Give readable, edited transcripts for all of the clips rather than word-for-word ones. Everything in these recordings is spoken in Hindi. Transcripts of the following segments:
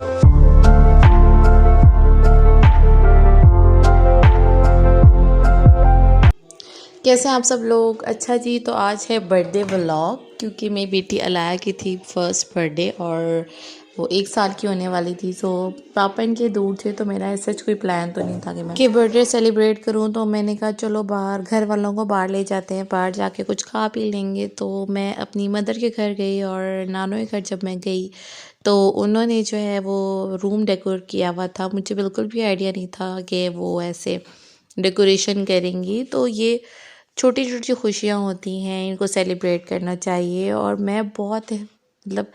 कैसे हैं आप सब लोग। अच्छा जी, तो आज है बर्थडे व्लॉग, क्योंकि मेरी बेटी अलाया की थी फर्स्ट बर्थडे और वो 1 साल की होने वाली थी। सो पापा इनके दूर थे, तो मेरा ऐसा कोई प्लान तो नहीं था कि मैं बर्थडे सेलिब्रेट करूं। तो मैंने कहा चलो बाहर, घर वालों को बाहर ले जाते हैं, बाहर जाके कुछ खा पी लेंगे। तो मैं अपनी मदर के घर गई और नानों के घर जब मैं गई तो उन्होंने जो है वो रूम डेकोर किया हुआ था। मुझे बिल्कुल भी आइडिया नहीं था कि वो ऐसे डेकोरेशन करेंगी। तो ये छोटी छोटी खुशियाँ होती हैं, इनको सेलिब्रेट करना चाहिए। और मैं बहुत मतलब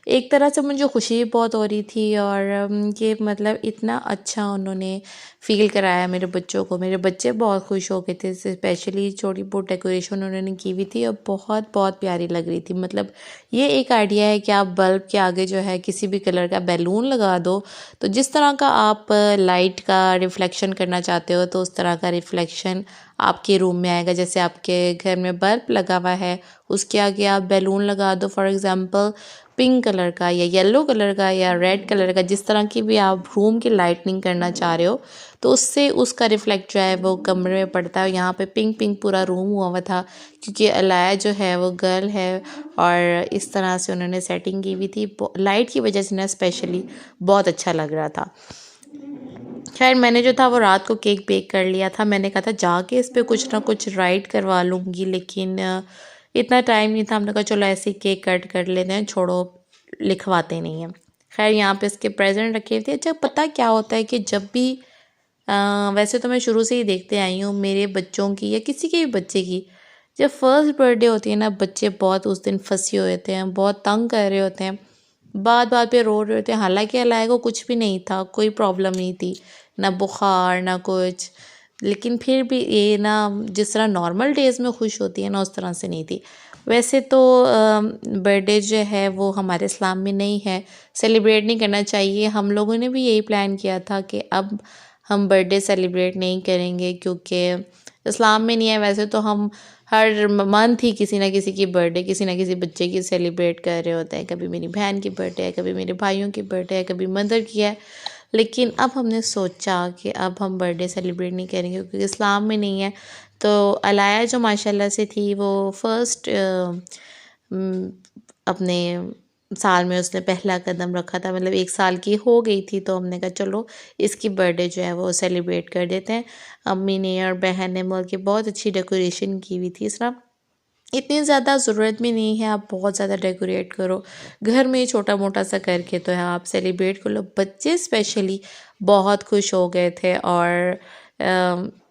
एक तरह से मुझे खुशी बहुत हो रही थी। और ये मतलब इतना अच्छा उन्होंने फ़ील कराया मेरे बच्चों को। मेरे बच्चे बहुत खुश हो गए थे, स्पेशली छोटी बहुत डेकोरेशन उन्होंने की हुई थी और बहुत बहुत प्यारी लग रही थी। मतलब ये एक आइडिया है कि आप बल्ब के आगे जो है किसी भी कलर का बैलून लगा दो, तो जिस तरह का आप लाइट का रिफ्लेक्शन करना चाहते हो तो उस तरह का रिफ्लेक्शन आपके रूम में आएगा। जैसे आपके घर में बल्ब लगा हुआ है, उसके आगे आप बैलून लगा दो, फॉर एग्ज़ाम्पल पिंक कलर का या येलो कलर का या रेड कलर का, जिस तरह की भी आप रूम की लाइटनिंग करना चाह रहे हो, तो उससे उसका रिफ्लेक्ट जो है वो कमरे में पड़ता है। यहाँ पे पिंक पिंक पूरा रूम हुआ हुआ था, क्योंकि अलाया जो है वो गर्ल है और इस तरह से उन्होंने सेटिंग की हुई थी। लाइट की वजह से ना स्पेशली बहुत अच्छा लग रहा था। खैर मैंने जो था वो रात को केक बेक कर लिया था। मैंने कहा था जाके इस पे कुछ ना कुछ राइट करवा लूँगी, लेकिन इतना टाइम नहीं था। हमने कहा चलो ऐसे ही केक कट कर लेते हैं, छोड़ो लिखवाते नहीं हैं। खैर यहाँ पे इसके प्रेजेंट रखे थे। अच्छा पता क्या होता है कि जब भी वैसे तो मैं शुरू से ही देखते आई हूँ मेरे बच्चों की या किसी के भी बच्चे की, जब फर्स्ट बर्थडे होती है ना, बच्चे बहुत उस दिन फंसे हुए होते हैं, बहुत तंग कर रहे होते हैं, बात बात पे रो रहे होते हैं। हालांकि अलाया को कुछ भी नहीं था, कोई प्रॉब्लम नहीं थी, ना बुखार ना कुछ, लेकिन फिर भी ये ना जिस तरह नॉर्मल डेज़ में खुश होती है ना, उस तरह से नहीं थी। वैसे तो बर्थडे जो है वो हमारे इस्लाम में नहीं है, सेलिब्रेट नहीं करना चाहिए। हम लोगों ने भी यही प्लान किया था कि अब हम बर्थडे सेलिब्रेट नहीं करेंगे, क्योंकि इस्लाम में नहीं है। वैसे तो हम हर मंथ ही किसी ना किसी की बर्थडे, किसी ना किसी बच्चे की सेलिब्रेट कर रहे होते हैं। कभी मेरी बहन की बर्थडे है, कभी मेरे भाइयों की बर्थडे है, कभी मदर की है। लेकिन अब हमने सोचा कि अब हम बर्थडे सेलिब्रेट नहीं करेंगे, क्योंकि इस्लाम में नहीं है। तो अलाया जो माशाल्लाह से थी वो फर्स्ट अपने साल में उसने पहला कदम रखा था, मतलब 1 साल की हो गई थी। तो हमने कहा चलो इसकी बर्थडे जो है वो सेलिब्रेट कर देते हैं। अम्मी ने और बहन ने मिल के बहुत अच्छी डेकोरेशन की हुई थी। इस तरह इतनी ज़्यादा ज़रूरत भी नहीं है आप बहुत ज़्यादा डेकोरेट करो, घर में छोटा मोटा सा करके तो है आप सेलिब्रेट कर लो। बच्चे स्पेशली बहुत खुश हो गए थे। और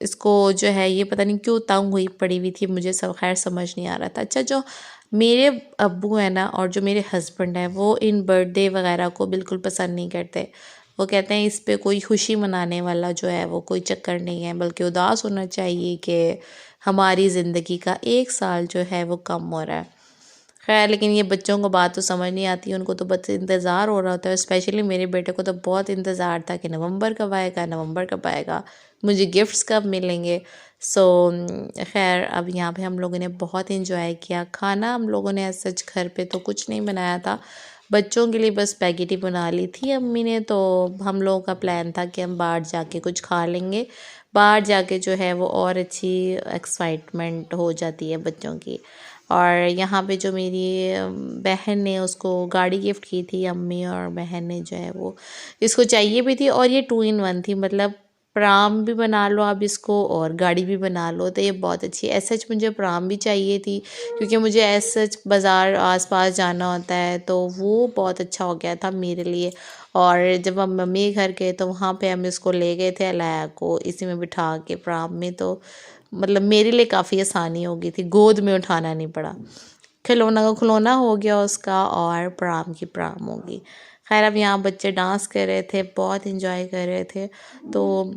इसको जो है ये पता नहीं क्यों तंग हुई पड़ी हुई थी, मुझे सब खैर समझ नहीं आ रहा था। अच्छा जो मेरे अब्बू हैं ना और जो मेरे हस्बैंड हैं, वो इन बर्थडे वगैरह को बिल्कुल पसंद नहीं करते। वो कहते हैं इस पे कोई खुशी मनाने वाला जो है वो कोई चक्कर नहीं है, बल्कि उदास होना चाहिए कि हमारी ज़िंदगी का 1 साल जो है वो कम हो रहा है। खैर लेकिन ये बच्चों को बात तो समझ नहीं आती, उनको तो बस इंतज़ार हो रहा होता है। स्पेशली मेरे बेटे को तो बहुत इंतज़ार था कि नवंबर कब आएगा, नवंबर कब आएगा, मुझे गिफ्ट्स कब मिलेंगे। सो खैर अब यहाँ पे हम लोगों ने बहुत इंजॉय किया। खाना हम लोगों ने ऐसा सच घर पे तो कुछ नहीं बनाया था, बच्चों के लिए बस स्पैगेटी बना ली थी अम्मी ने। तो हम लोगों का प्लान था कि हम बाहर जाके कुछ खा लेंगे। बाहर जाके जो है वो और अच्छी एक्साइटमेंट हो जाती है बच्चों की। और यहाँ पे जो मेरी बहन ने उसको गाड़ी गिफ्ट की थी, अम्मी और बहन ने जो है वो इसको चाहिए भी थी। और ये 2 in 1 थी, मतलब प्राम भी बना लो आप इसको और गाड़ी भी बना लो, तो ये बहुत अच्छी है। सच मुझे प्राम भी चाहिए थी, क्योंकि मुझे सच बाज़ार आसपास जाना होता है, तो वो बहुत अच्छा हो गया था मेरे लिए। और जब हम मम्मी के घर गए तो वहाँ पे हम इसको ले गए थे अलाया को, इसी में बिठा के प्राम में, तो मतलब मेरे लिए काफ़ी आसानी हो गई थी, गोद में उठाना नहीं पड़ा। खिलौना का खिलौना हो गया उसका और प्राम की प्राम होगी। खैर अब यहाँ बच्चे डांस कर रहे थे, बहुत इंजॉय कर रहे थे। तो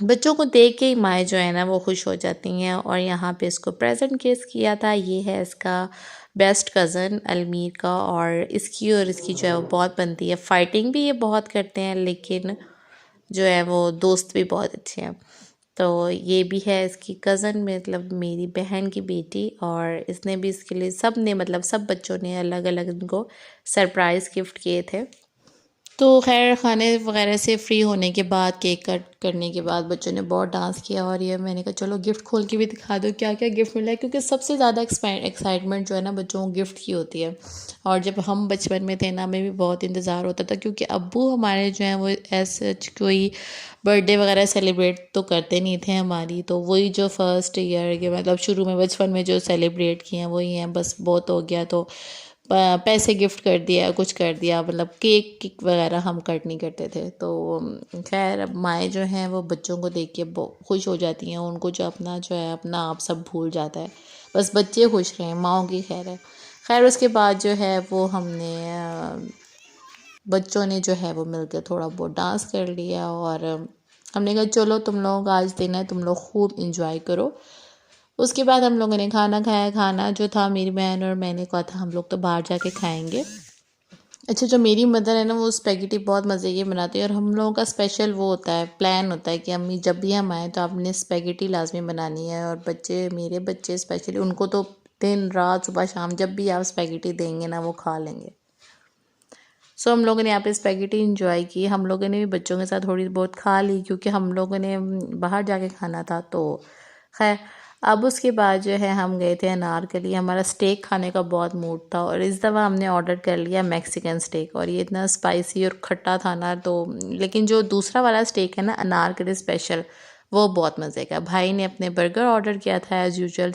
बच्चों को देख के ही माएँ जो है ना वो खुश हो जाती हैं। और यहाँ पे इसको प्रेजेंट केस किया था। ये है इसका बेस्ट कज़न अलमीर का, और इसकी और इसकी जो है वो बहुत बनती है। फाइटिंग भी ये बहुत करते हैं, लेकिन जो है वो दोस्त भी बहुत अच्छे हैं। तो ये भी है इसकी कज़न, मतलब मेरी बहन की बेटी, और इसने भी इसके लिए सब ने मतलब सब बच्चों ने अलग अलग इनको सरप्राइज़ गिफ्ट किए थे। तो खैर खाने वगैरह से फ्री होने के बाद केक कट करने के बाद बच्चों ने बहुत डांस किया और ये मैंने कहा चलो गिफ्ट खोल के भी दिखा दो क्या क्या गिफ्ट मिला है, क्योंकि सबसे ज़्यादा एक्साइटमेंट जो है ना बच्चों को गिफ्ट की होती है। और जब हम बचपन में थे ना, हमें भी बहुत इंतज़ार होता था, क्योंकि अब्बू हमारे जो हैं वो ऐसे कोई बर्थडे वगैरह सेलिब्रेट तो करते नहीं थे हमारी, तो वही जो फर्स्ट ईयर के मतलब शुरू में बचपन में जो सेलिब्रेट किए हैं वही हैं, बस बहुत हो गया तो पैसे गिफ्ट कर दिया, कुछ कर दिया, मतलब केक वगैरह हम कट नहीं करते थे। तो खैर अब माएँ जो हैं वो बच्चों को देख के खुश हो जाती हैं, उनको जो अपना जो है अपना आप सब भूल जाता है, बस बच्चे खुश रहें, माँओं की खैर है। खैर उसके बाद जो है वो हमने बच्चों ने जो है वो मिलकर थोड़ा बहुत डांस कर लिया और हमने कहा चलो तुम लोग आज दिन है, तुम लोग खूब इंजॉय करो। उसके बाद हम लोगों ने खाना खाया। खाना जो था मेरी बहन और मैंने कहा था हम लोग तो बाहर जाके खाएंगे। अच्छा, जो मेरी मदर है ना वो स्पेगेटी बहुत मज़े की बनाती है और हम लोगों का स्पेशल वो होता है, प्लान होता है कि अम्मी जब भी हम आए तो आपने स्पेगेटी लाजमी बनानी है। और बच्चे, मेरे बच्चे स्पेशली, उनको तो दिन रात सुबह शाम जब भी आप स्पेगेटी देंगे ना वो खा लेंगे। सो हम लोगों ने यहाँ पे स्पेगेटी इंजॉय की। हम लोगों ने भी बच्चों के साथ थोड़ी बहुत खा ली, क्योंकि हम लोगों ने बाहर जाके खाना था। तो खैर अब उसके बाद जो है हम गए थे अनारकली। हमारा स्टेक खाने का बहुत मूड था और इस दफ़ा हमने ऑर्डर कर लिया मैक्सिकन स्टेक, और ये इतना स्पाइसी और खट्टा था ना। तो लेकिन जो दूसरा वाला स्टेक है ना अनारकली स्पेशल, वो बहुत मज़े का। भाई ने अपने बर्गर ऑर्डर किया था as usual,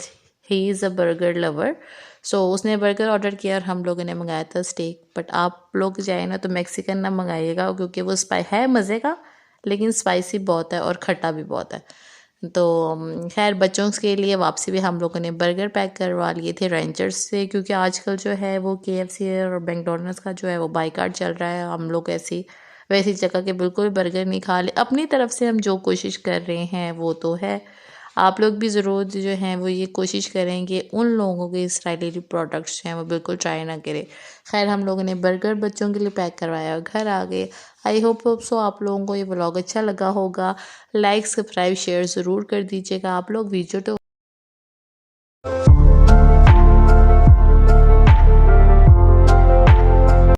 he is a burger lover. So उसने बर्गर ऑर्डर किया और हम लोगों ने मंगाया था स्टेक। बट आप लोग जाए ना तो मैक्सिकन ना मंगाइएगा, क्योंकि वो है मज़े का लेकिन स्पाइसी बहुत है और खट्टा भी बहुत है। तो खैर बच्चों के लिए वापसी भी हम लोगों ने बर्गर पैक करवा लिए थे रेंजर्स से, क्योंकि आजकल जो है वो KFC और मैकडॉनल्ड्स का जो है वो बाइकाट चल रहा है। हम लोग वैसी जगह के बिल्कुल बर्गर नहीं खा ले। अपनी तरफ से हम जो कोशिश कर रहे हैं वो तो है, आप लोग भी ज़रूर जो हैं वो ये कोशिश करें कि उन लोगों के इसराइली प्रोडक्ट्स हैं वो बिल्कुल ट्राई ना करें। खैर हम लोगों ने बर्गर बच्चों के लिए पैक करवाया और घर आ गए। आई होप सो आप लोगों को ये व्लॉग अच्छा लगा होगा। लाइक सब्सक्राइब शेयर ज़रूर कर दीजिएगा। आप लोग वीडियो तो